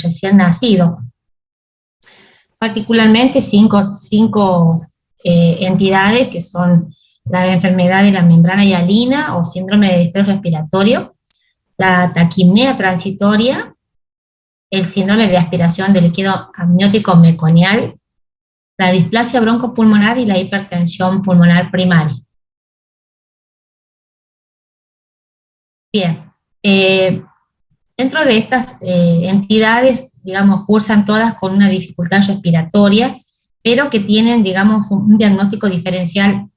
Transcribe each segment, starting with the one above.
recién nacido. Particularmente cinco entidades que son la enfermedad de la membrana hialina o síndrome de distrés respiratorio, la taquipnea transitoria, el síndrome de aspiración de líquido amniótico meconial, la displasia broncopulmonar y la hipertensión pulmonar primaria. Bien, dentro de estas entidades, digamos, cursan todas con una dificultad respiratoria, pero que tienen, digamos, un diagnóstico diferencial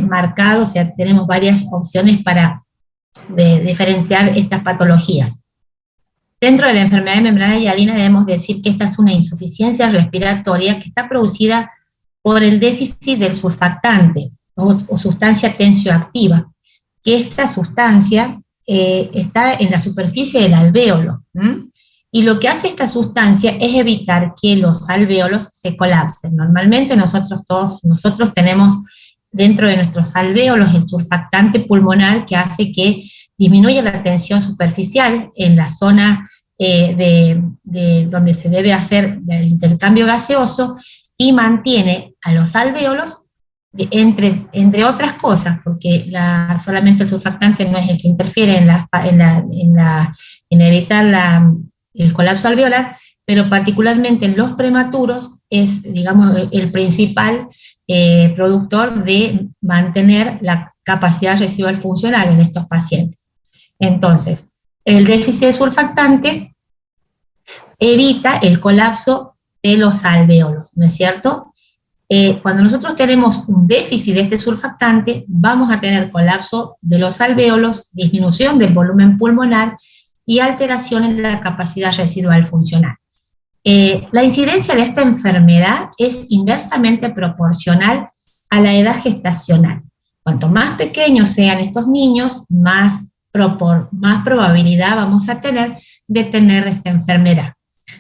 marcado, o sea, tenemos varias opciones para diferenciar estas patologías. Dentro de la enfermedad de membrana hialina debemos decir que esta es una insuficiencia respiratoria que está producida por el déficit del surfactante o sustancia tensioactiva, que esta sustancia está en la superficie del alvéolo, y lo que hace esta sustancia es evitar que los alvéolos se colapsen. Normalmente nosotros tenemos dentro de nuestros alvéolos el surfactante pulmonar que hace que disminuya la tensión superficial en la zona donde se debe hacer el intercambio gaseoso y mantiene a los alvéolos, entre otras cosas, porque solamente el surfactante no es el que interfiere en evitar el colapso alveolar, pero particularmente en los prematuros es, digamos, el principal productor de mantener la capacidad residual funcional en estos pacientes. Entonces, el déficit de surfactante evita el colapso de los alvéolos, ¿no es cierto? Cuando nosotros tenemos un déficit de este surfactante, vamos a tener colapso de los alvéolos, disminución del volumen pulmonar y alteración en la capacidad residual funcional. La incidencia de esta enfermedad es inversamente proporcional a la edad gestacional. Cuanto más pequeños sean estos niños, más probabilidad vamos a tener de tener esta enfermedad.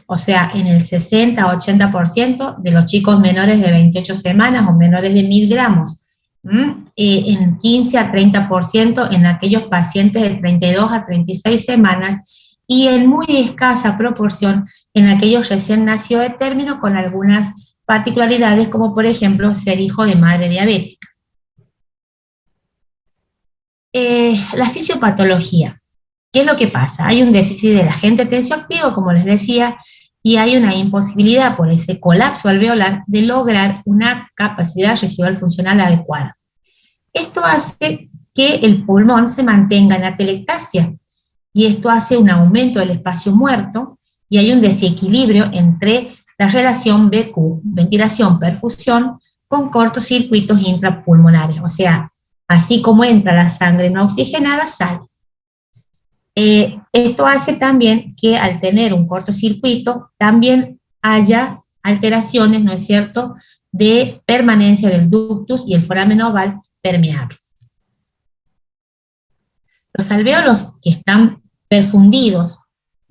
O sea, en el 60-80% de los chicos menores de 28 semanas o menores de 1000 gramos, en 15-30% en aquellos pacientes de 32 a 36 semanas y en muy escasa proporción en aquellos recién nacidos de término con algunas particularidades como por ejemplo ser hijo de madre diabética. La fisiopatología. ¿Qué es lo que pasa? Hay un déficit del agente tensioactivo, como les decía, y hay una imposibilidad por ese colapso alveolar de lograr una capacidad residual funcional adecuada. Esto hace que el pulmón se mantenga en atelectasia, y esto hace un aumento del espacio muerto, y hay un desequilibrio entre la relación BQ, ventilación-perfusión, con cortocircuitos intrapulmonares, o sea, así como entra la sangre no oxigenada, sale. Esto hace también que al tener un cortocircuito también haya alteraciones, ¿no es cierto?, de permanencia del ductus y el foramen oval permeables. Los alvéolos que están perfundidos,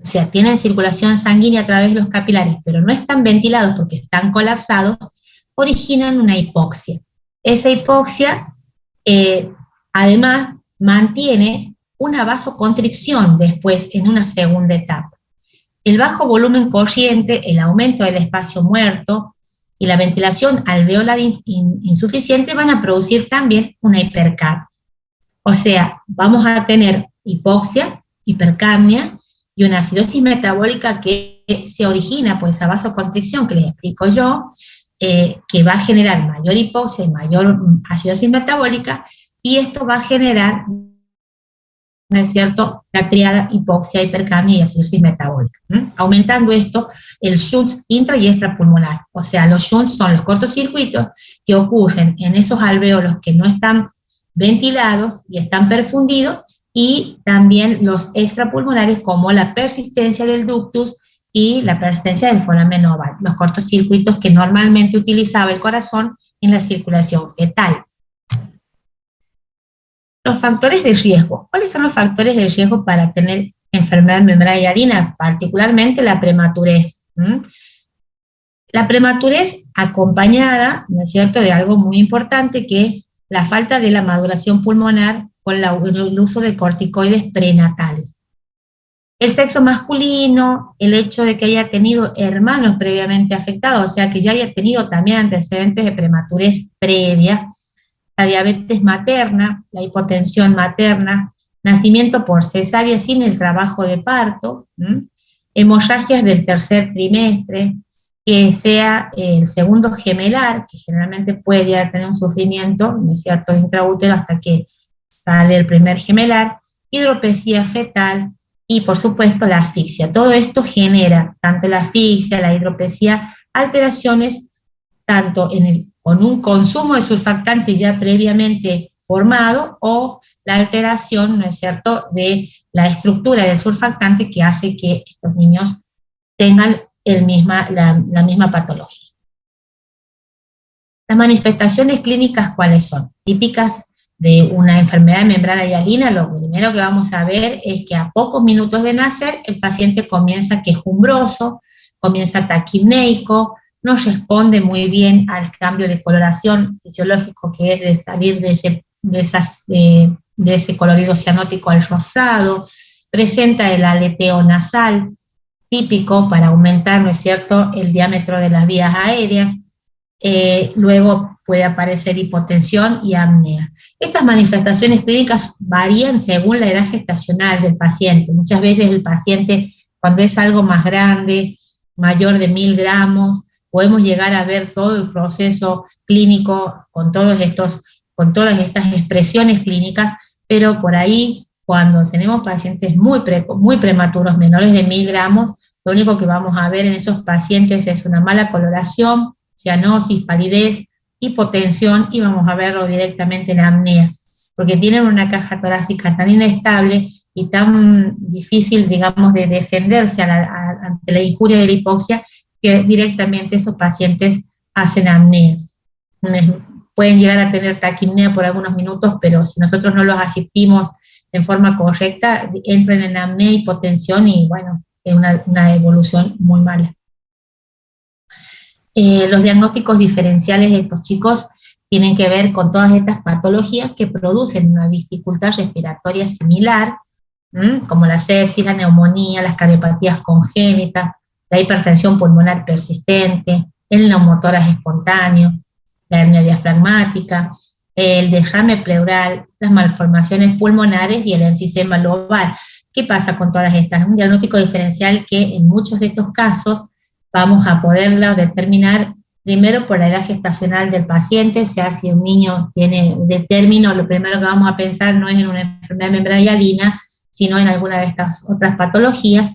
o sea, tienen circulación sanguínea a través de los capilares, pero no están ventilados porque están colapsados, originan una hipoxia. Esa hipoxia, además, mantiene una vasoconstricción después en una segunda etapa. El bajo volumen corriente, el aumento del espacio muerto y la ventilación alveolar insuficiente van a producir también una hipercapnia. O sea, vamos a tener hipoxia, hipercapnia y una acidosis metabólica que se origina por esa vasoconstricción que les explico yo, que va a generar mayor hipoxia y mayor acidosis metabólica, y esto va a generar, ¿no es cierto?, la triada hipoxia, hipercapnia y acidosis metabólica. Aumentando esto, el shunt intra y extrapulmonar. O sea, los shunts son los cortocircuitos que ocurren en esos alvéolos que no están ventilados y están perfundidos, y también los extrapulmonares como la persistencia del ductus y la persistencia del foramen oval, los cortocircuitos que normalmente utilizaba el corazón en la circulación fetal. Los factores de riesgo. ¿Cuáles son los factores de riesgo para tener enfermedad membrana hialina? Particularmente la prematurez. La prematurez acompañada, ¿no es cierto?, de algo muy importante que es la falta de la maduración pulmonar con el uso de corticoides prenatales. El sexo masculino, el hecho de que haya tenido hermanos previamente afectados, o sea, que ya haya tenido también antecedentes de prematurez previa, la diabetes materna, la hipotensión materna, nacimiento por cesárea sin el trabajo de parto, hemorragias del tercer trimestre, que sea el segundo gemelar, que generalmente puede ya tener un sufrimiento, ¿no es cierto?, intraútero hasta que sale el primer gemelar, hidropesía fetal y, por supuesto, la asfixia. Todo esto genera, tanto la asfixia, la hidropesía, alteraciones tanto con un consumo de surfactante ya previamente formado o la alteración, ¿no es cierto?, de la estructura del surfactante que hace que estos niños tengan la misma patología. Las manifestaciones clínicas, ¿cuáles son? Típicas de una enfermedad de membrana hialina, lo primero que vamos a ver es que a pocos minutos de nacer el paciente comienza quejumbroso, comienza taquipneico, no responde muy bien al cambio de coloración fisiológico que es de salir de ese colorido cianótico al rosado, presenta el aleteo nasal, típico para aumentar, ¿no es cierto?, el diámetro de las vías aéreas, luego puede aparecer hipotensión y apnea. Estas manifestaciones clínicas varían según la edad gestacional del paciente. Muchas veces el paciente, cuando es algo más grande, mayor de 1000 gramos, podemos llegar a ver todo el proceso clínico con todas estas expresiones clínicas, pero por ahí, cuando tenemos pacientes muy prematuros, menores de 1000 gramos, lo único que vamos a ver en esos pacientes es una mala coloración, cianosis, palidez, hipotensión, y vamos a verlo directamente en apnea, porque tienen una caja torácica tan inestable y tan difícil, digamos, de defenderse ante la injuria de la hipoxia, que directamente esos pacientes hacen apneas. Pueden llegar a tener taquipnea por algunos minutos, pero si nosotros no los asistimos en forma correcta, entran en apnea, hipotensión y, bueno, es una evolución muy mala. Los diagnósticos diferenciales de estos chicos tienen que ver con todas estas patologías que producen una dificultad respiratoria similar, como la sepsis, la neumonía, las cardiopatías congénitas, la hipertensión pulmonar persistente, el neumotórax espontáneo, la hernia diafragmática, el derrame pleural, las malformaciones pulmonares y el enfisema lobar. ¿Qué pasa con todas estas? Un diagnóstico diferencial que en muchos de estos casos vamos a poderlo determinar primero por la edad gestacional del paciente, o sea, si un niño tiene de término, lo primero que vamos a pensar no es en una enfermedad de membrana hialina, sino en alguna de estas otras patologías.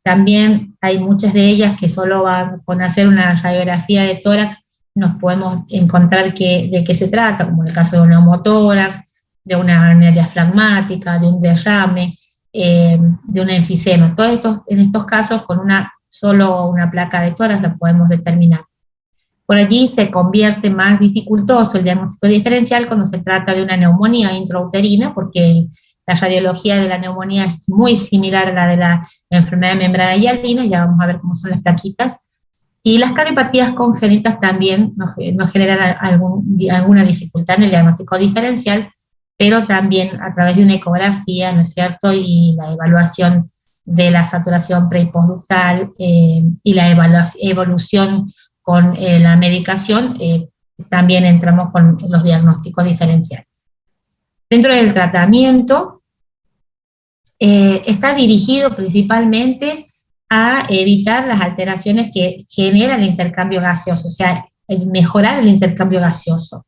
También hay muchas de ellas que solo con hacer una radiografía de tórax nos podemos encontrar de qué se trata, como en el caso de un neumotórax, de una hernia diafragmática, de un derrame, de un enfisema. En estos casos, con solo una placa de tórax la podemos determinar. Por allí se convierte más dificultoso el diagnóstico diferencial cuando se trata de una neumonía intrauterina, porque la radiología de la neumonía es muy similar a la de la enfermedad de membrana hialina, ya vamos a ver cómo son las plaquitas, y las cardiopatías congénitas también nos generan alguna dificultad en el diagnóstico diferencial, pero también a través de una ecografía, ¿no es cierto?, y la evaluación de la saturación pre- y postductal y la evolución con la medicación, también entramos con los diagnósticos diferenciales. Dentro del tratamiento, está dirigido principalmente a evitar las alteraciones que genera el intercambio gaseoso, o sea, mejorar el intercambio gaseoso.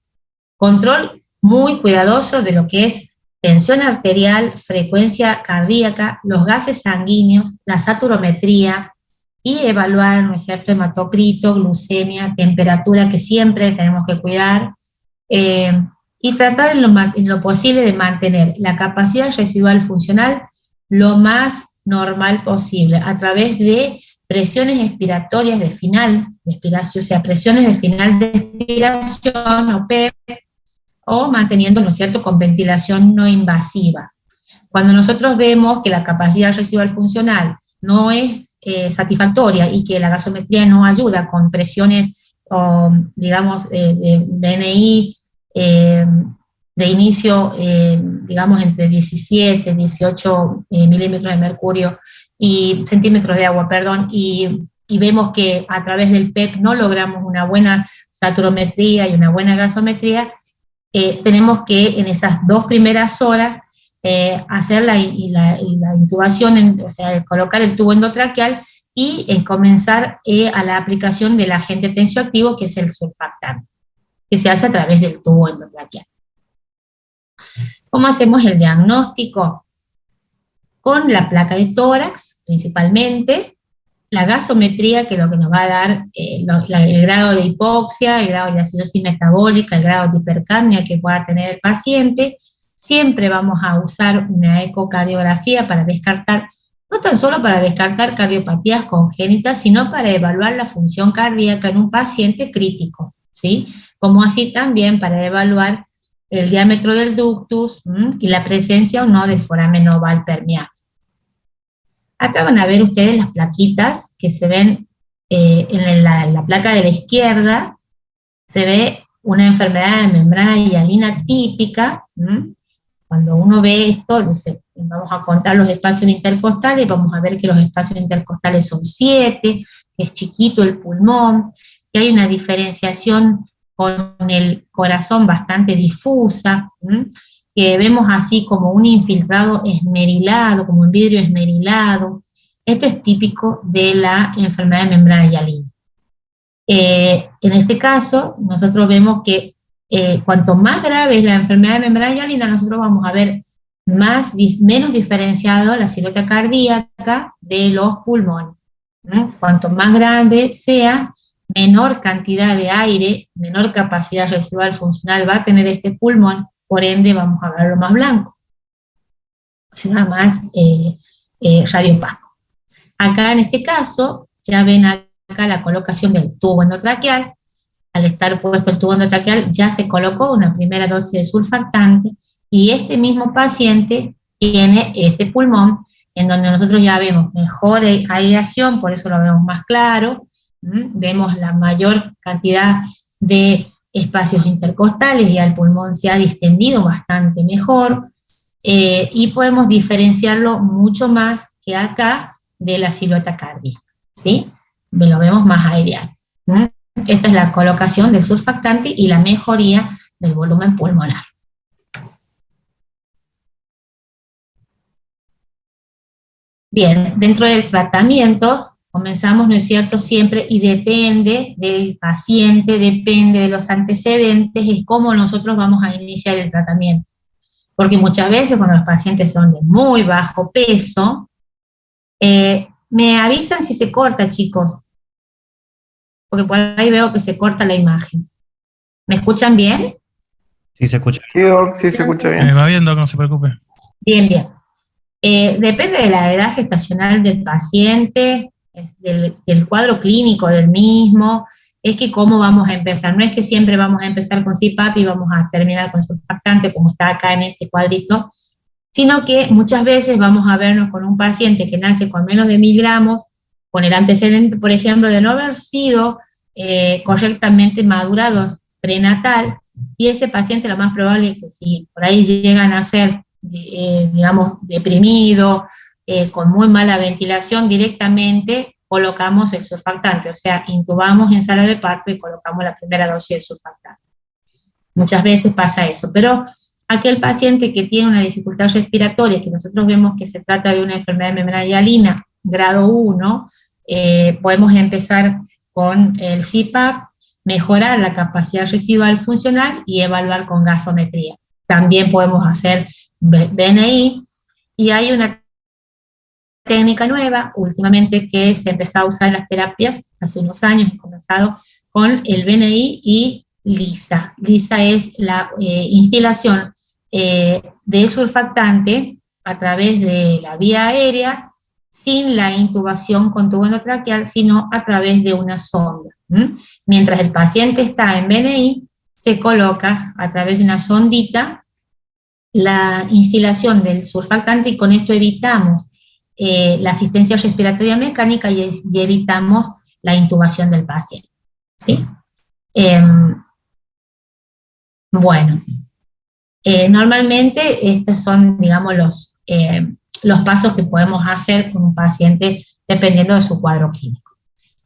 Control muy cuidadoso de lo que es tensión arterial, frecuencia cardíaca, los gases sanguíneos, la saturometría, y evaluar, ¿no es cierto?, hematocrito, glucemia, temperatura, que siempre tenemos que cuidar, y tratar en lo posible de mantener la capacidad residual funcional lo más normal posible, a través de presiones expiratorias de final de expiración, o sea, presiones de final de expiración o PEP, o manteniendo, ¿no es cierto?, con ventilación no invasiva. Cuando nosotros vemos que la capacidad residual funcional no es satisfactoria y que la gasometría no ayuda con presiones, digamos, de BNI de inicio, digamos, entre 17, 18 milímetros de mercurio y centímetros de agua, perdón, y vemos que a través del PEP no logramos una buena saturometría y una buena gasometría, tenemos que en esas 2 primeras horas hacer la intubación, o sea, colocar el tubo endotraqueal y comenzar a la aplicación del agente tensioactivo, que es el surfactante, que se hace a través del tubo endotraqueal. ¿Cómo hacemos el diagnóstico? Con la placa de tórax, principalmente, la gasometría, que es lo que nos va a dar el grado de hipoxia, el grado de acidosis metabólica, el grado de hipercapnia que pueda tener el paciente. Siempre vamos a usar una ecocardiografía para descartar, no tan solo para descartar cardiopatías congénitas, sino para evaluar la función cardíaca en un paciente crítico, ¿sí? Como así también para evaluar el diámetro del ductus y la presencia o no del foramen oval permeable. Acá van a ver ustedes las plaquitas que se ven en la placa de la izquierda, se ve una enfermedad de membrana hialina típica. Cuando uno ve esto, vamos a contar los espacios intercostales, vamos a ver que los espacios intercostales son 7, que es chiquito el pulmón, que hay una diferenciación con el corazón bastante difusa, que vemos así como un infiltrado esmerilado, como un vidrio esmerilado. Esto es típico de la enfermedad de membrana hialina. En este caso, nosotros vemos que cuanto más grave es la enfermedad de membrana hialina, nosotros vamos a ver menos diferenciado la silueta cardíaca de los pulmones. Cuanto más grande sea, menor cantidad de aire, menor capacidad residual funcional va a tener este pulmón, por ende vamos a verlo más blanco, o sea, más radiopaco. Acá en este caso, ya ven acá la colocación del tubo endotraqueal. Al estar puesto el tubo endotraqueal ya se colocó una primera dosis de surfactante y este mismo paciente tiene este pulmón en donde nosotros ya vemos mejor aireación, por eso lo vemos más claro, vemos la mayor cantidad de espacios intercostales, ya el pulmón se ha distendido bastante mejor, y podemos diferenciarlo mucho más que acá de la silueta cardíaca, ¿sí? Lo vemos más aireado. Esta es la colocación del surfactante y la mejoría del volumen pulmonar. Bien, dentro del tratamiento comenzamos, ¿no es cierto?, siempre, y depende del paciente, depende de los antecedentes, es cómo nosotros vamos a iniciar el tratamiento. Porque muchas veces cuando los pacientes son de muy bajo peso, me avisan si se corta, chicos, porque por ahí veo que se corta la imagen. ¿Me escuchan bien? Sí, se escucha. Sí, Doc, sí se escucha bien. Va bien, Doc, no se preocupe. Bien, bien. Depende de la edad gestacional del paciente, del cuadro clínico del mismo, es que cómo vamos a empezar. No es que siempre vamos a empezar con CPAP y vamos a terminar con surfactante, como está acá en este cuadrito, sino que muchas veces vamos a vernos con un paciente que nace con menos de 1000 gramos, con el antecedente, por ejemplo, de no haber sido correctamente madurado prenatal, y ese paciente lo más probable es que si por ahí llegan a ser, digamos, deprimido, con muy mala ventilación, directamente colocamos el surfactante, o sea, intubamos en sala de parto y colocamos la primera dosis de surfactante. Muchas veces pasa eso, pero aquel paciente que tiene una dificultad respiratoria, que nosotros vemos que se trata de una enfermedad de membrana hialina grado 1, podemos empezar con el CPAP, mejorar la capacidad residual funcional y evaluar con gasometría. También podemos hacer BNI, y hay una técnica nueva últimamente que se empezó a usar en las terapias, hace unos años he comenzado con el BNI y LISA. LISA es la instilación de surfactante a través de la vía aérea, sin la intubación con tubo endotraqueal, sino a través de una sonda. Mientras el paciente está en BNI, se coloca a través de una sondita la instilación del surfactante, y con esto evitamos la asistencia respiratoria mecánica y evitamos la intubación del paciente, ¿sí? Bueno, Normalmente estos son, digamos, los pasos que podemos hacer con un paciente dependiendo de su cuadro clínico.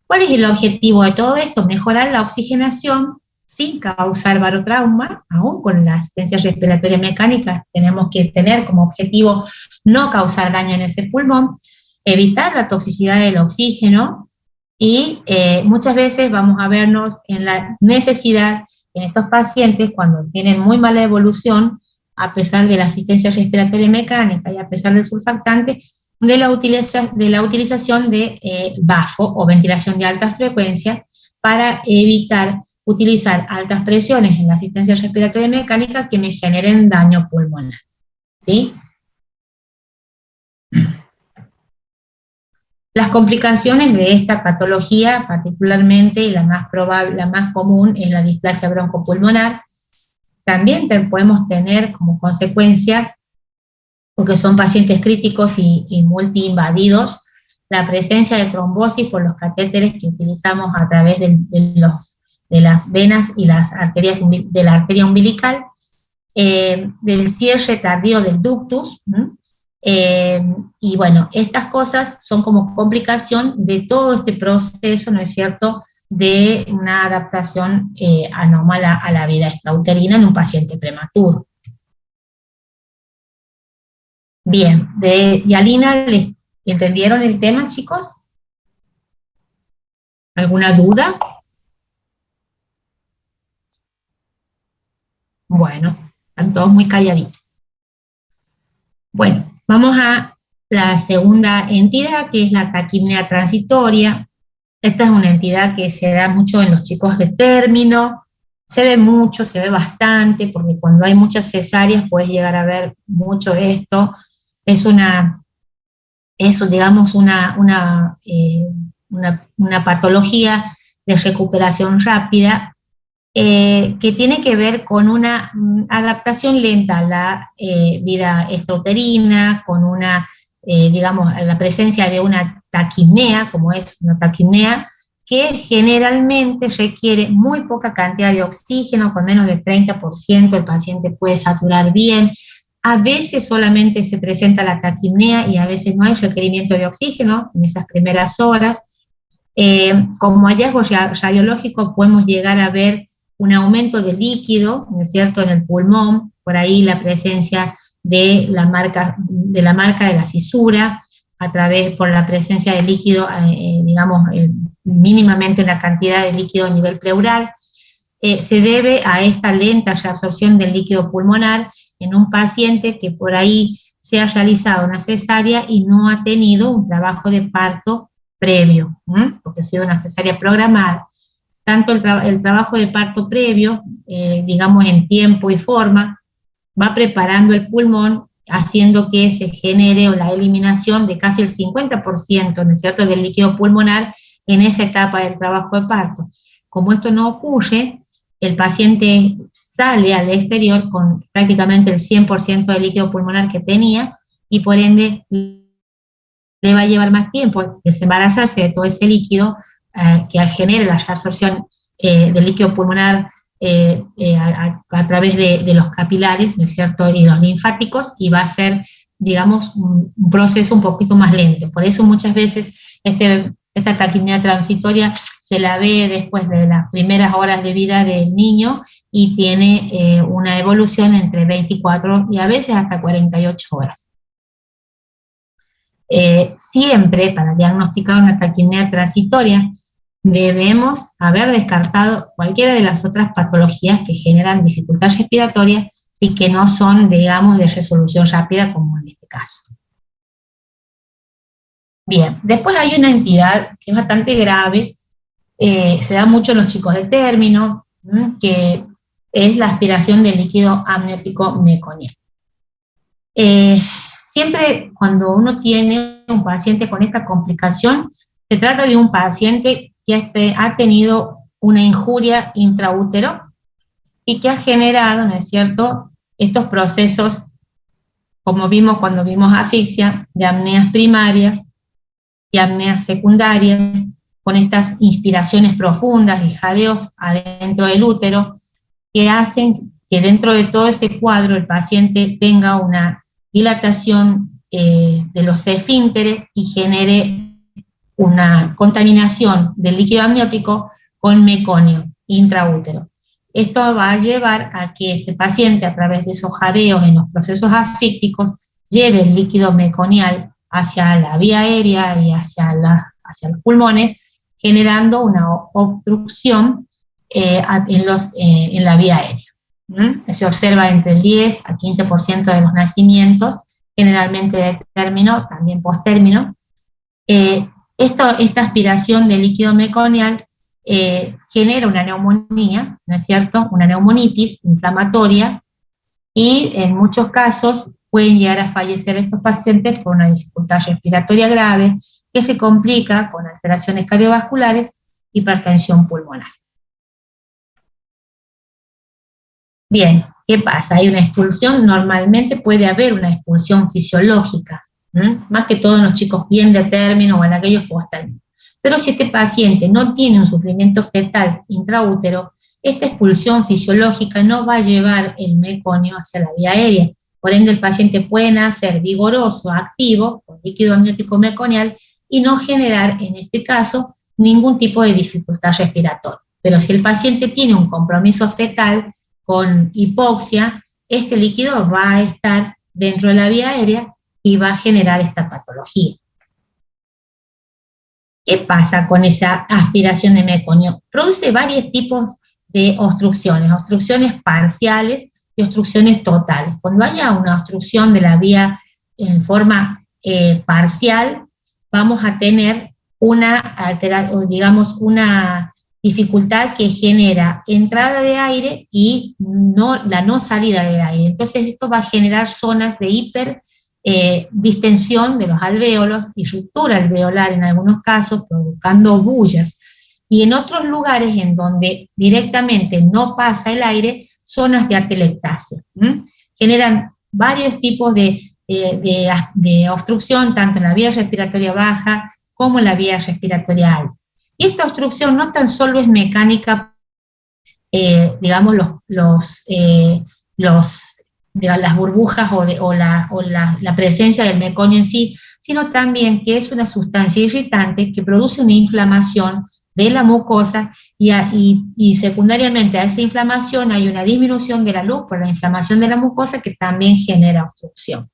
¿Cuál es el objetivo de todo esto? Mejorar la oxigenación sin causar barotrauma, aún con la asistencia respiratoria mecánica tenemos que tener como objetivo no causar daño en ese pulmón, evitar la toxicidad del oxígeno y muchas veces vamos a vernos en la necesidad en estos pacientes cuando tienen muy mala evolución, a pesar de la asistencia respiratoria mecánica y a pesar del surfactante, de la utilización de BAFO o ventilación de alta frecuencia para evitar utilizar altas presiones en la asistencia respiratoria mecánica que me generen daño pulmonar, ¿sí? Las complicaciones de esta patología, particularmente, y la más probable, la más común, es la displasia broncopulmonar. También podemos tener como consecuencia, porque son pacientes críticos y multiinvadidos, la presencia de trombosis por los catéteres que utilizamos a través de las venas y las arterias de la arteria umbilical, del cierre tardío del ductus, y bueno, estas cosas son como complicación de todo este proceso, ¿no es cierto?, de una adaptación anómala a la vida extrauterina en un paciente prematuro. Bien, de Yalina, ¿les entendieron el tema, chicos? ¿Alguna duda? Bueno, están todos muy calladitos. Bueno, vamos a la segunda entidad, que es la taquipnea transitoria. Esta es una entidad que se da mucho en los chicos de término, se ve mucho, se ve bastante, porque cuando hay muchas cesáreas puedes llegar a ver mucho esto. Es digamos, una patología de recuperación rápida que tiene que ver con una adaptación lenta a la vida extrauterina, con digamos, la presencia de una taquipnea, como es una taquipnea, que generalmente requiere muy poca cantidad de oxígeno, con menos del 30% el paciente puede saturar bien. A veces solamente se presenta la taquipnea y a veces no hay requerimiento de oxígeno en esas primeras horas. Como hallazgo radiológico podemos llegar a ver un aumento de líquido, ¿no es cierto?, en el pulmón, por ahí la presencia de la marca de la cisura, por la presencia de líquido, digamos, mínimamente una cantidad de líquido a nivel pleural. Se debe a esta lenta reabsorción del líquido pulmonar en un paciente que por ahí se ha realizado una cesárea y no ha tenido un trabajo de parto previo, porque ha sido una cesárea programada. Tanto el trabajo de parto previo, digamos en tiempo y forma, va preparando el pulmón, haciendo que se genere la eliminación de casi el 50%, ¿no es cierto?, del líquido pulmonar en esa etapa del trabajo de parto. Como esto no ocurre, el paciente sale al exterior con prácticamente el 100% del líquido pulmonar que tenía y por ende le va a llevar más tiempo desembarazarse de todo ese líquido que genere la reabsorción del líquido pulmonar a través de los capilares, ¿no es cierto?, y los linfáticos, y va a ser, digamos, un proceso un poquito más lento. Por eso muchas veces esta taquipnea transitoria se la ve después de las primeras horas de vida del niño y tiene una evolución entre 24 y a veces hasta 48 horas. Siempre para diagnosticar una taquipnea transitoria debemos haber descartado cualquiera de las otras patologías que generan dificultad respiratoria y que no son, digamos, de resolución rápida como en este caso. Bien, después hay una entidad que es bastante grave, se da mucho en los chicos de término, que es la aspiración del líquido amniótico meconiano. Siempre cuando uno tiene un paciente con esta complicación, se trata de un paciente que ha tenido una injuria intraútero y que ha generado, ¿no es cierto?, estos procesos, como vimos cuando vimos asfixia, de apneas primarias y apneas secundarias, con estas inspiraciones profundas y jadeos adentro del útero, que hacen que dentro de todo ese cuadro el paciente tenga una dilatación de los esfínteres y genere una contaminación del líquido amniótico con meconio intraútero. Esto va a llevar a que este paciente, a través de esos jadeos en los procesos asfícticos, lleve el líquido meconial hacia la vía aérea y hacia los pulmones, generando una obstrucción en la vía aérea. Se observa entre el 10 a 15% de los nacimientos, generalmente de término, también posttérmino. Esta aspiración de líquido meconial genera una neumonía, ¿no es cierto?, una neumonitis inflamatoria, y en muchos casos pueden llegar a fallecer estos pacientes por una dificultad respiratoria grave que se complica con alteraciones cardiovasculares, hipertensión pulmonar. Bien, ¿qué pasa? Hay una expulsión, normalmente puede haber una expulsión fisiológica, más que todo en los chicos bien de término o en aquellos posttérmino. Pero si este paciente no tiene un sufrimiento fetal intraútero, esta expulsión fisiológica no va a llevar el meconio hacia la vía aérea. Por ende, el paciente puede nacer vigoroso, activo, con líquido amniótico meconial, y no generar, en este caso, ningún tipo de dificultad respiratoria. Pero si el paciente tiene un compromiso fetal con hipoxia, este líquido va a estar dentro de la vía aérea y va a generar esta patología. ¿Qué pasa con esa aspiración de meconio? Produce varios tipos de obstrucciones parciales y obstrucciones totales. Cuando haya una obstrucción de la vía en forma parcial, vamos a tener una dificultad que genera entrada de aire y la no salida del aire. Entonces esto va a generar zonas de distensión de los alvéolos y ruptura alveolar en algunos casos, provocando bullas. Y en otros lugares en donde directamente no pasa el aire, zonas de atelectasia. Generan varios tipos de obstrucción, tanto en la vía respiratoria baja como en la vía respiratoria alta. Y esta obstrucción no tan solo es mecánica, digamos, las burbujas o la presencia del meconio en sí, sino también que es una sustancia irritante que produce una inflamación de la mucosa y secundariamente a esa inflamación hay una disminución de la luz por la inflamación de la mucosa que también genera obstrucción.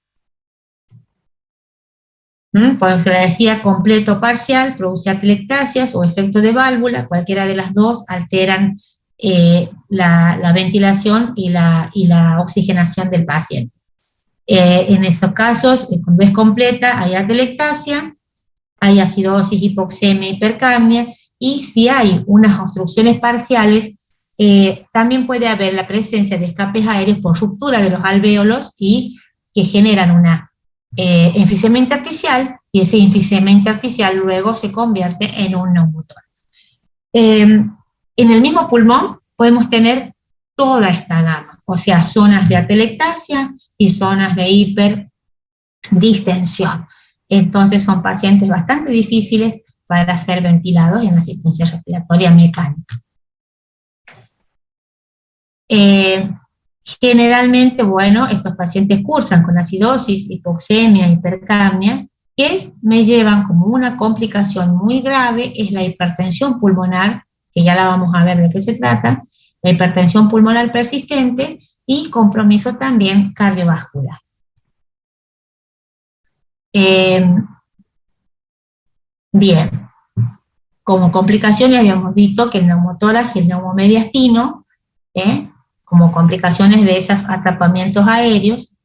Por eso se le decía completo o parcial, produce atelectasias o efecto de válvula, cualquiera de las dos alteran la ventilación y la oxigenación del paciente. En estos casos, cuando es completa, hay atelectasia, hay acidosis, hipoxemia, hipercapnia, y si hay unas obstrucciones parciales, también puede haber la presencia de escapes aéreos por ruptura de los alvéolos y que generan una enfisema intersticial, y ese enfisema intersticial luego se convierte en un neumotórax. En el mismo pulmón podemos tener toda esta gama, o sea, zonas de atelectasia y zonas de hiperdistensión. Entonces son pacientes bastante difíciles para ser ventilados en asistencia respiratoria mecánica. Generalmente, bueno, estos pacientes cursan con acidosis, hipoxemia, hipercapnia, que me llevan como una complicación muy grave, es la hipertensión pulmonar, que ya la vamos a ver de qué se trata, la hipertensión pulmonar persistente y compromiso también cardiovascular. Bien, como complicaciones habíamos visto que el neumotórax y el neumomediastino, como complicaciones de esos atrapamientos aéreos,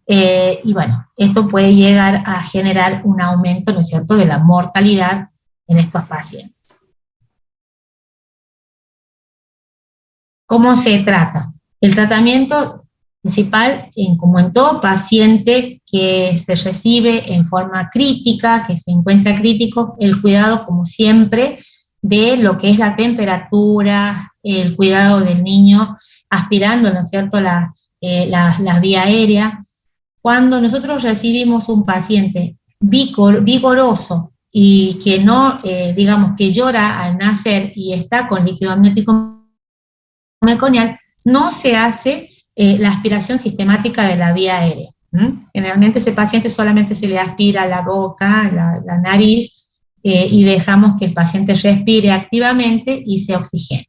y bueno, esto puede llegar a generar un aumento, ¿no es cierto?, de la mortalidad en estos pacientes. ¿Cómo se trata? El tratamiento principal, como en todo paciente que se recibe en forma crítica, que se encuentra crítico, el cuidado, como siempre, de lo que es la temperatura, el cuidado del niño, aspirando, ¿no es cierto?, la vía aérea. Cuando nosotros recibimos un paciente vigoroso y que no, digamos, que llora al nacer y está con líquido amniótico meconial, no se hace la aspiración sistemática de la vía aérea. Generalmente ese paciente solamente se le aspira la boca, la nariz, y dejamos que el paciente respire activamente y se oxigene.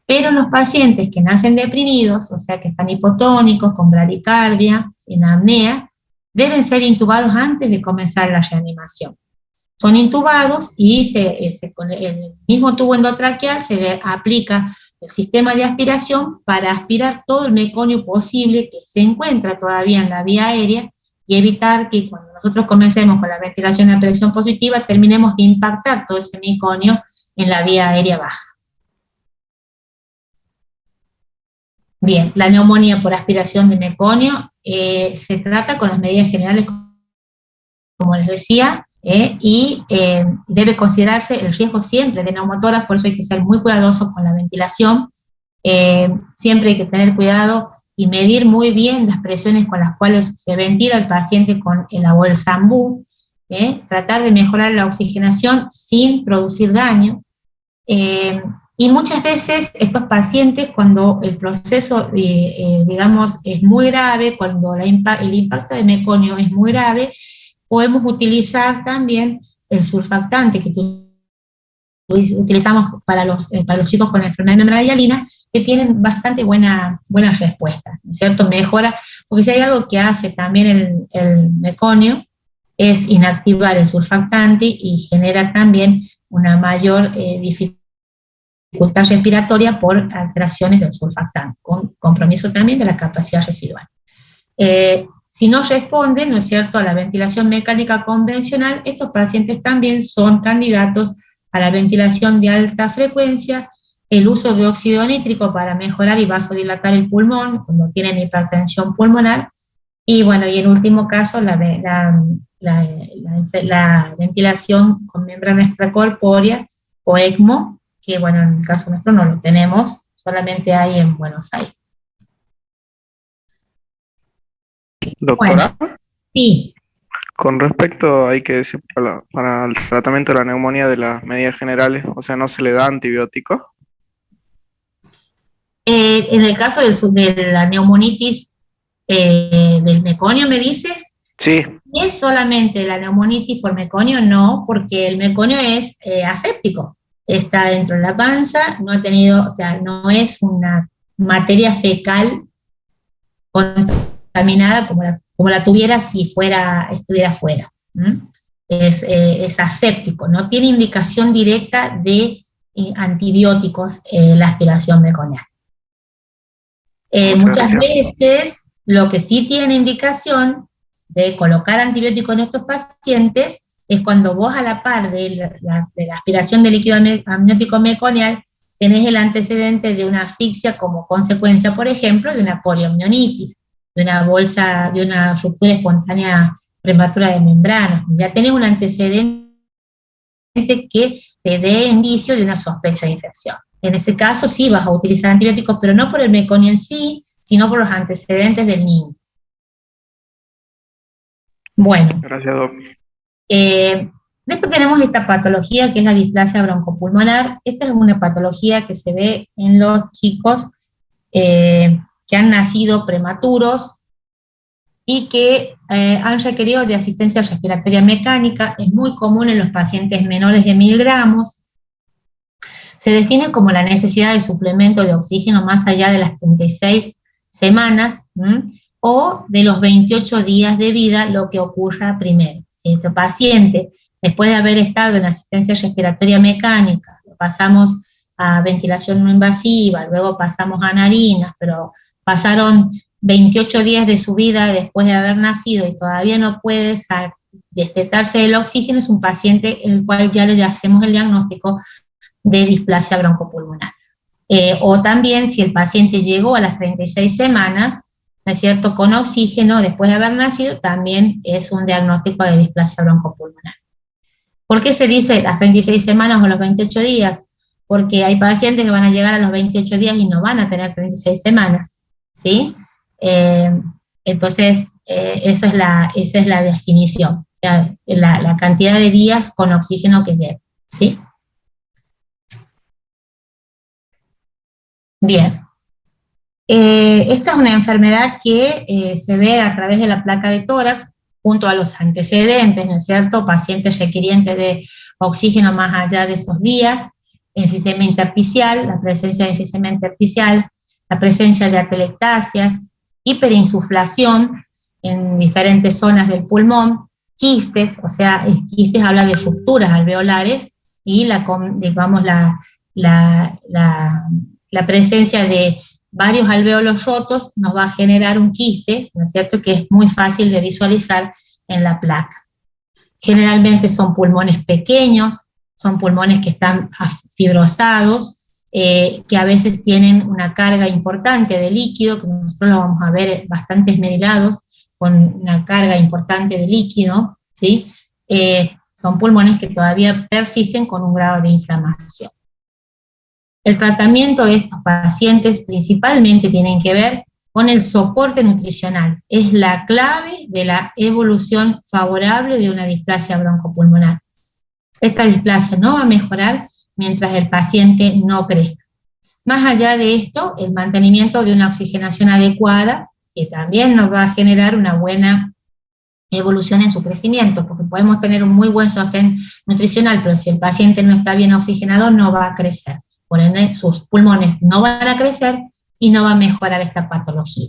Pero los pacientes que nacen deprimidos, o sea que están hipotónicos, con bradicardia, en apnea, deben ser intubados antes de comenzar la reanimación. Son intubados y con el mismo tubo endotraqueal se le aplica el sistema de aspiración para aspirar todo el meconio posible que se encuentra todavía en la vía aérea y evitar que cuando nosotros comencemos con la ventilación a presión positiva terminemos de impactar todo ese meconio en la vía aérea baja. Bien, la neumonía por aspiración de meconio se trata con las medidas generales, como les decía, y debe considerarse el riesgo siempre de neumotoras, por eso hay que ser muy cuidadosos con la ventilación. Siempre hay que tener cuidado y medir muy bien las presiones con las cuales se ventila el paciente con la bolsa ambú, tratar de mejorar la oxigenación sin producir daño. Y muchas veces estos pacientes, cuando el proceso, digamos, es muy grave, cuando el impacto de meconio es muy grave, podemos utilizar también el surfactante que utilizamos para los chicos con enfermedad de membrana hialina, que tienen bastante buena respuesta, ¿no es cierto? Mejora, porque si hay algo que hace también el meconio, es inactivar el surfactante y genera también una mayor dificultad respiratoria por alteraciones del surfactante, con compromiso también de la capacidad residual. Si no responden, ¿no es cierto?, a la ventilación mecánica convencional, estos pacientes también son candidatos a la ventilación de alta frecuencia, el uso de óxido nítrico para mejorar y vasodilatar el pulmón cuando tienen hipertensión pulmonar, y bueno, y en último caso, la ventilación con membrana extracorpórea o ECMO, que bueno, en el caso nuestro no lo tenemos, solamente hay en Buenos Aires. Doctora, Bueno, sí. con respecto, hay que decir, para el tratamiento de la neumonía de las medidas generales, o sea, no se le da antibióticos. En el caso de la neumonitis del meconio, ¿me dices? Sí. ¿Es solamente la neumonitis por meconio? No, porque el meconio es aséptico. Está dentro de la panza, no ha tenido, o sea, no es una materia fecal contaminada como la tuviera si estuviera fuera. Es aséptico, no tiene indicación directa de antibióticos la aspiración meconiana. Muchas veces lo que sí tiene indicación de colocar antibióticos en estos pacientes es cuando vos, a la par de la aspiración de líquido amniótico meconial, tenés el antecedente de una asfixia como consecuencia, por ejemplo, de una coriomionitis, de una ruptura espontánea prematura de membranas. Ya tenés un antecedente que te dé indicio de una sospecha de infección. En ese caso sí vas a utilizar antibióticos, pero no por el meconio en sí, sino por los antecedentes del niño. Bueno. Gracias, doc. Después tenemos esta patología que es la displasia broncopulmonar. Esta es una patología que se ve en los chicos que han nacido prematuros y que han requerido de asistencia respiratoria mecánica. Es muy común en los pacientes menores de 1000 gramos. Se define como la necesidad de suplemento de oxígeno más allá de las 36 semanas o de los 28 días de vida, lo que ocurra primero. Si este paciente, después de haber estado en asistencia respiratoria mecánica, lo pasamos a ventilación no invasiva, luego pasamos a narinas, pero pasaron 28 días de su vida después de haber nacido y todavía no puede destetarse del oxígeno, es un paciente en el cual ya le hacemos el diagnóstico de displasia broncopulmonar. O también si el paciente llegó a las 36 semanas, ¿no es cierto?, con oxígeno después de haber nacido, también es un diagnóstico de displasia broncopulmonar. ¿Por qué se dice las 36 semanas o los 28 días? Porque hay pacientes que van a llegar a los 28 días y no van a tener 36 semanas, ¿sí? Entonces, esa es la definición, o sea, la cantidad de días con oxígeno que lleva, ¿sí? Bien. Esta es una enfermedad que se ve a través de la placa de tórax, junto a los antecedentes, ¿no es cierto? Pacientes requirientes de oxígeno más allá de esos días, enfisema intersticial, la presencia de enfisema intersticial, la presencia de atelectasias, hiperinsuflación en diferentes zonas del pulmón, quistes, o sea, quistes habla de rupturas alveolares, y la presencia de varios alvéolos rotos nos va a generar un quiste, ¿no es cierto?, que es muy fácil de visualizar en la placa. Generalmente son pulmones pequeños, son pulmones que están fibrosados, que a veces tienen una carga importante de líquido, que nosotros lo vamos a ver bastante esmerilados, con una carga importante de líquido, ¿sí? Son pulmones que todavía persisten con un grado de inflamación. El tratamiento de estos pacientes principalmente tienen que ver con el soporte nutricional. Es la clave de la evolución favorable de una displasia broncopulmonar. Esta displasia no va a mejorar mientras el paciente no crezca. Más allá de esto, el mantenimiento de una oxigenación adecuada, que también nos va a generar una buena evolución en su crecimiento, porque podemos tener un muy buen sostén nutricional, pero si el paciente no está bien oxigenado, no va a crecer. Por ende, sus pulmones no van a crecer y no va a mejorar esta patología.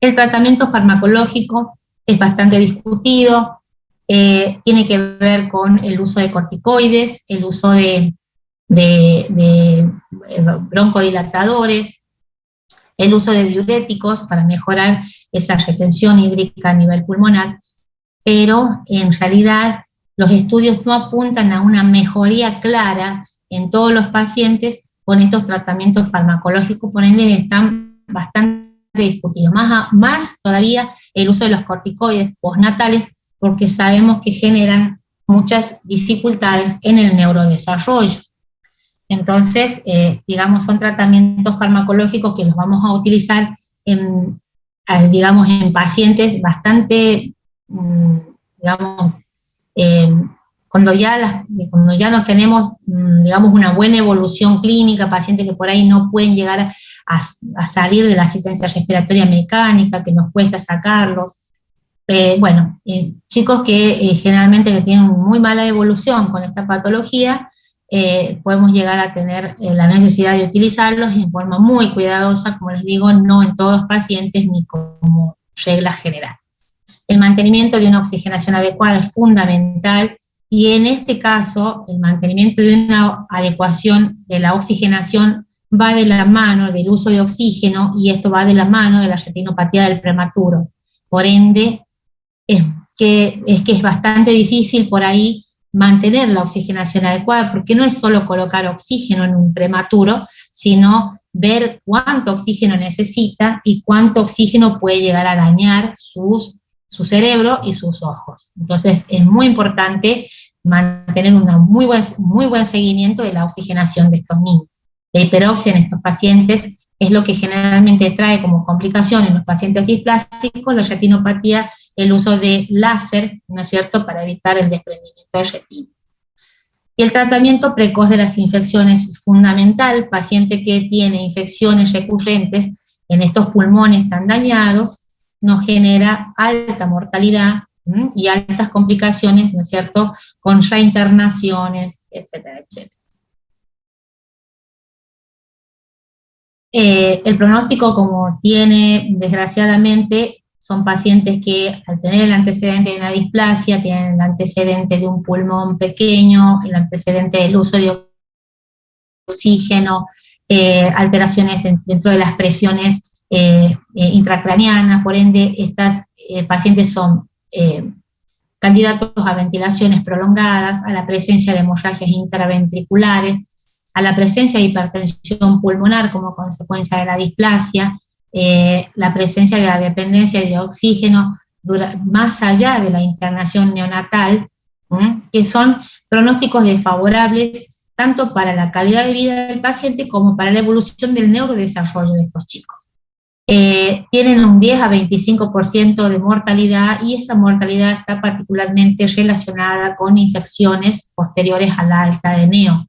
El tratamiento farmacológico es bastante discutido, tiene que ver con el uso de corticoides, el uso de broncodilatadores, el uso de diuréticos para mejorar esa retención hídrica a nivel pulmonar, pero en realidad los estudios no apuntan a una mejoría clara en todos los pacientes con estos tratamientos farmacológicos, por ende están bastante discutidos. Más todavía el uso de los corticoides postnatales, porque sabemos que generan muchas dificultades en el neurodesarrollo. Entonces, digamos, son tratamientos farmacológicos que los vamos a utilizar en pacientes bastante, digamos, cuando ya no tenemos, digamos, una buena evolución clínica, pacientes que por ahí no pueden llegar a salir de la asistencia respiratoria mecánica, que nos cuesta sacarlos. Chicos que generalmente que tienen muy mala evolución con esta patología, podemos llegar a tener la necesidad de utilizarlos en forma muy cuidadosa, como les digo, no en todos los pacientes ni como regla general. El mantenimiento de una oxigenación adecuada es fundamental, y en este caso el mantenimiento de una adecuación de la oxigenación va de la mano del uso de oxígeno, y esto va de la mano de la retinopatía del prematuro. Por ende, es que es bastante difícil por ahí mantener la oxigenación adecuada, porque no es solo colocar oxígeno en un prematuro, sino ver cuánto oxígeno necesita y cuánto oxígeno puede llegar a dañar su cerebro y sus ojos. Entonces es muy importante mantener un muy buen seguimiento de la oxigenación de estos niños. La hiperoxia en estos pacientes es lo que generalmente trae como complicación en los pacientes displásicos, la retinopatía, el uso de láser, ¿no es cierto?, para evitar el desprendimiento de retina. Y el tratamiento precoz de las infecciones es fundamental. Paciente que tiene infecciones recurrentes en estos pulmones tan dañados nos genera alta mortalidad y altas complicaciones, ¿no es cierto?, con reinternaciones, etcétera, etcétera. El pronóstico, como tiene, desgraciadamente, son pacientes que al tener el antecedente de una displasia, tienen el antecedente de un pulmón pequeño, el antecedente del uso de oxígeno, alteraciones dentro de las presiones intracraneanas. Por ende, estas pacientes son candidatos a ventilaciones prolongadas, a la presencia de hemorragias intraventriculares, a la presencia de hipertensión pulmonar como consecuencia de la displasia, la presencia de la dependencia de oxígeno más allá de la internación neonatal, que son pronósticos desfavorables tanto para la calidad de vida del paciente como para la evolución del neurodesarrollo de estos chicos. Tienen un 10 a 25% de mortalidad, y esa mortalidad está particularmente relacionada con infecciones posteriores a la alta de neo.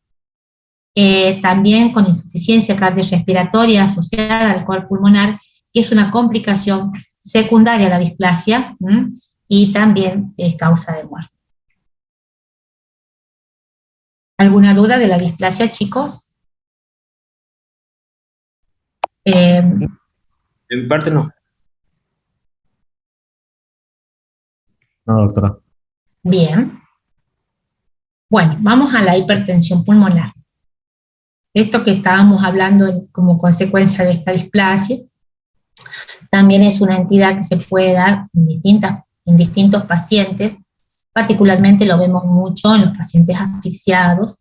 también con insuficiencia cardiorrespiratoria asociada al cor pulmonar, que es una complicación secundaria a la displasia, y también es causa de muerte. ¿Alguna duda de la displasia, chicos? En mi parte no. No, doctora. Bien. Bueno, vamos a la hipertensión pulmonar. Esto que estábamos hablando como consecuencia de esta displasia, también es una entidad que se puede dar en distintos pacientes, particularmente lo vemos mucho en los pacientes asfixiados.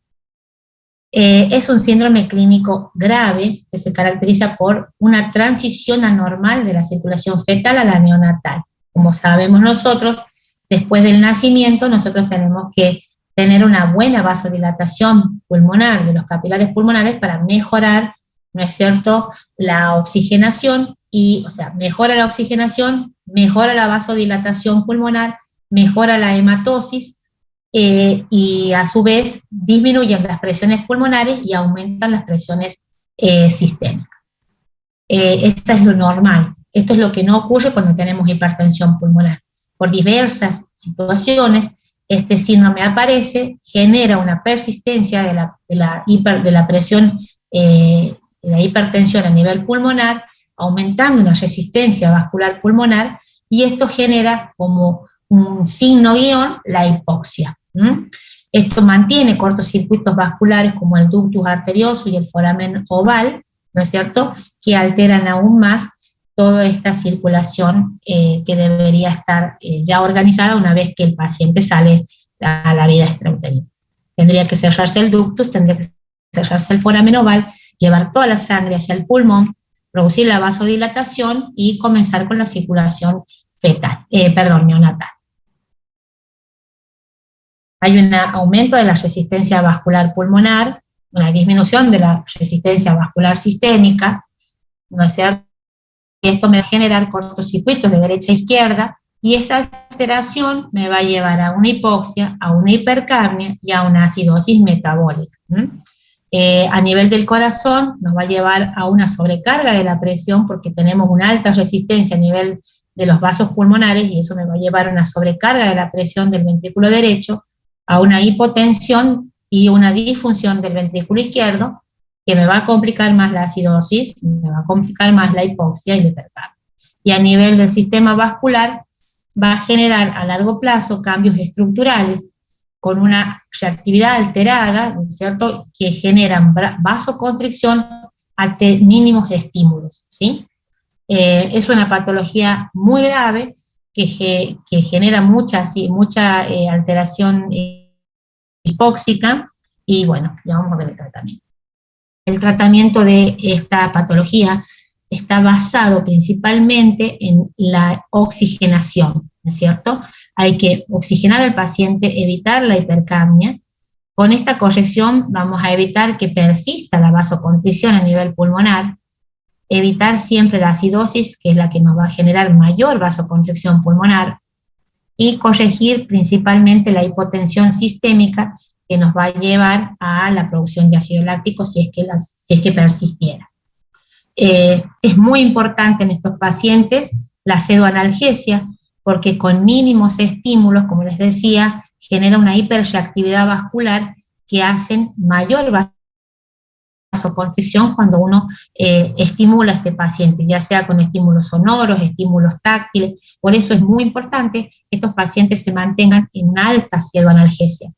Es un síndrome clínico grave que se caracteriza por una transición anormal de la circulación fetal a la neonatal. Como sabemos nosotros, después del nacimiento nosotros tenemos que tener una buena vasodilatación pulmonar de los capilares pulmonares para mejorar, ¿no es cierto?, la oxigenación, o sea, mejora la oxigenación, mejora la vasodilatación pulmonar, mejora la hematosis, y a su vez disminuyen las presiones pulmonares y aumentan las presiones sistémicas. Esto es lo normal. Esto es lo que no ocurre cuando tenemos hipertensión pulmonar. Por diversas situaciones, este síndrome aparece, genera una persistencia de la presión, de la hipertensión a nivel pulmonar, aumentando una resistencia vascular pulmonar, y esto genera como un signo guión la hipoxia. Esto mantiene cortocircuitos vasculares como el ductus arterioso y el foramen oval, ¿no es cierto?, que alteran aún más toda esta circulación que debería estar ya organizada una vez que el paciente sale a la vida extrauterina. Tendría que cerrarse el ductus, tendría que cerrarse el foramen oval, llevar toda la sangre hacia el pulmón, producir la vasodilatación y comenzar con la circulación neonatal. Hay un aumento de la resistencia vascular pulmonar, una disminución de la resistencia vascular sistémica, ¿no es cierto? Y esto me va a generar cortocircuitos de derecha a izquierda, y esa alteración me va a llevar a una hipoxia, a una hipercapnia y a una acidosis metabólica. A nivel del corazón nos va a llevar a una sobrecarga de la presión porque tenemos una alta resistencia a nivel de los vasos pulmonares, y eso me va a llevar a una sobrecarga de la presión del ventrículo derecho, a una hipotensión y una disfunción del ventrículo izquierdo, que me va a complicar más la acidosis, me va a complicar más la hipoxia y la hipercapnia. Y a nivel del sistema vascular va a generar a largo plazo cambios estructurales con una reactividad alterada, ¿no es cierto?, que generan vasoconstricción ante mínimos estímulos, ¿sí? Es una patología muy grave que genera mucha alteración hipóxica, y bueno, ya vamos a ver el tratamiento. El tratamiento de esta patología está basado principalmente en la oxigenación, ¿no es cierto? Hay que oxigenar al paciente, evitar la hipercapnia. Con esta corrección vamos a evitar que persista la vasoconstricción a nivel pulmonar, evitar siempre la acidosis, que es la que nos va a generar mayor vasoconstricción pulmonar, y corregir principalmente la hipotensión sistémica, que nos va a llevar a la producción de ácido láctico si es que persistiera. Es muy importante en estos pacientes la pseudoanalgesia, porque con mínimos estímulos, como les decía, genera una hiperreactividad vascular que hacen mayor vasoconstricción cuando uno estimula a este paciente, ya sea con estímulos sonoros, estímulos táctiles. Por eso es muy importante que estos pacientes se mantengan en una alta pseudoanalgesia.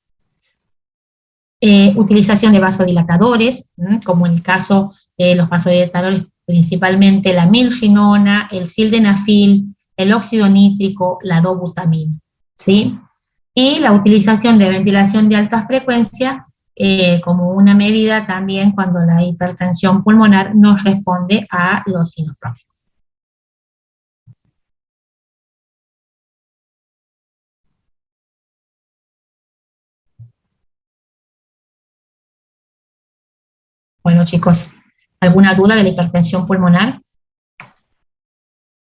Utilización de vasodilatadores, como en el caso de los vasodilatadores, principalmente la milrinona, el sildenafil, el óxido nítrico, la dobutamina, ¿sí? Y la utilización de ventilación de alta frecuencia como una medida también cuando la hipertensión pulmonar no responde a los inotrópicos. Bueno, chicos, ¿alguna duda de la hipertensión pulmonar?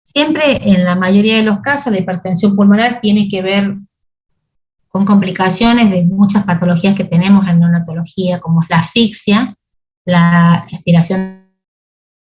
Siempre, en la mayoría de los casos, la hipertensión pulmonar tiene que ver con complicaciones de muchas patologías que tenemos en neonatología, como es la asfixia, la aspiración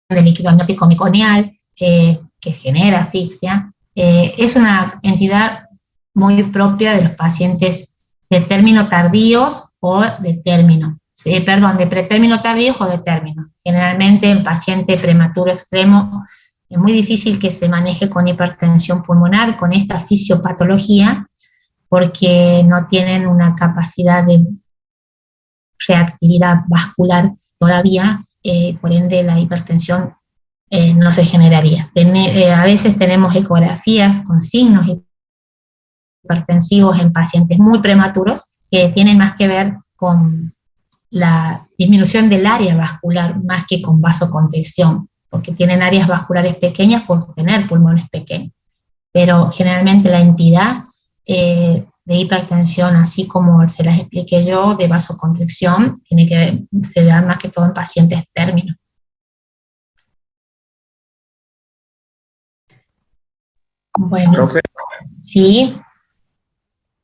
de líquido amniótico meconial, que genera asfixia. Es una entidad muy propia de los pacientes de término tardíos o de término, de pretérmino tardíos o de término. Generalmente el paciente prematuro extremo es muy difícil que se maneje con hipertensión pulmonar, con esta fisiopatología, porque no tienen una capacidad de reactividad vascular todavía, por ende la hipertensión no se generaría. A veces tenemos ecografías con signos hipertensivos en pacientes muy prematuros que tienen más que ver con la disminución del área vascular más que con vasoconstricción, porque tienen áreas vasculares pequeñas por tener pulmones pequeños. Pero generalmente la entidad de hipertensión, así como se las expliqué yo, de vasoconstricción, se da más que todo en pacientes términos. Bueno, Profe, sí,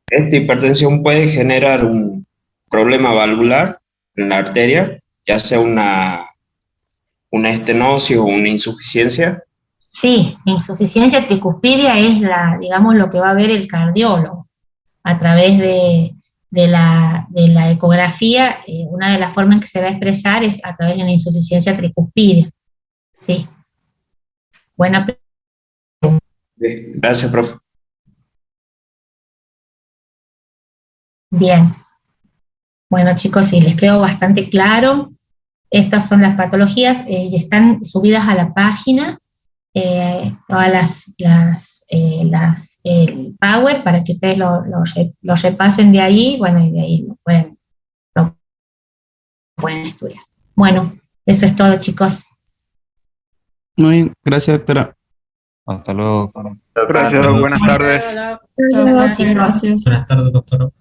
esta hipertensión puede generar un problema valvular en la arteria, ya sea una estenosis o una insuficiencia. sí, insuficiencia tricuspidia es digamos, lo que va a ver el cardiólogo a través de la ecografía. Una de las formas en que se va a expresar es a través de una insuficiencia tricuspidia. Sí. Buena pregunta. Gracias, profe. Bien. Bueno, chicos, sí, les quedó bastante claro. Estas son las patologías y están subidas a la página, todas el Power, para que ustedes lo repasen de ahí, bueno, y de ahí lo pueden estudiar. Bueno, eso es todo, chicos. Muy bien, gracias, doctora. Hasta luego. Gracias, buenas tardes. Gracias. Buenas tardes, doctor.